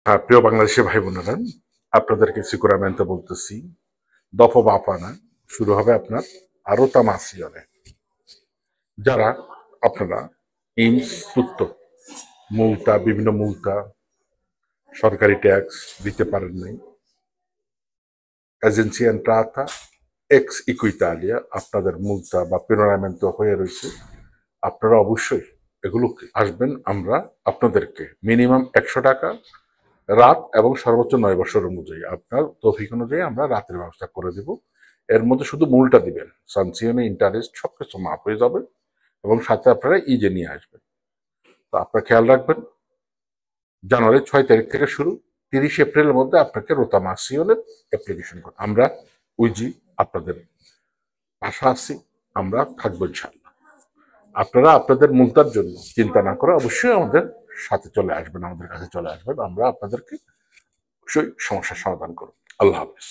প্রিয় বাংলাদেশি ভাই বোনেরা, আপনাদেরকে সিকুরামেন্তে বলতেছি। দফা বাপানা শুরু হবে আপনার আরো তামাসিয়নে। যারা আপনারা ইমস tutto মুলতা, বিভিন্ন মুলতা, সরকারি ট্যাক্স দিতে পারেন নাই, এজেন্সি এন্ট্রাতা এক্স ইকুইতালিয়া আপনাদের মুলতা বা পেরোনামেন্ট হয়ে রয়েছে। আপনারা অবশ্যই এগুলো আসবেন। আমরা আপনাদেরকে মিনিমাম 100 টাকা রাত এবং সর্বোচ্চ 9 বছর অনুযায়ী আপনার তৌফিক অনুযায়ী আমরা রাতের ব্যবস্থা করে দিব। এর মধ্যে শুধু মূলটা দিবেন, সানসিয়নে ইন্টারেস্ট সবকিছু মাফ হয়ে যাবে এবং সাথে আপনারা ইজে নিয়ে আসবেন। তো আপনারা খেয়াল রাখবেন, জানুয়ারি 6 তারিখ থেকে শুরু, 30 এপ্রিলের মধ্যে আপনাকে রোতামাসিয়নের অ্যাপ্লিকেশন করতে আমরা উইজি আপনাদের পাশা আছি, আমরা থাকবো ইনশাল্লাহ। আপনারা আপনাদের মুলতার জন্য চিন্তা না করে অবশ্যই আমাদের সাথে চলে আসবেন, আমাদের কাছে চলে আসবেন। আমরা আপনাদেরকে অবশ্যই সমস্যার সমাধান করব। আল্লাহ হাফিজ।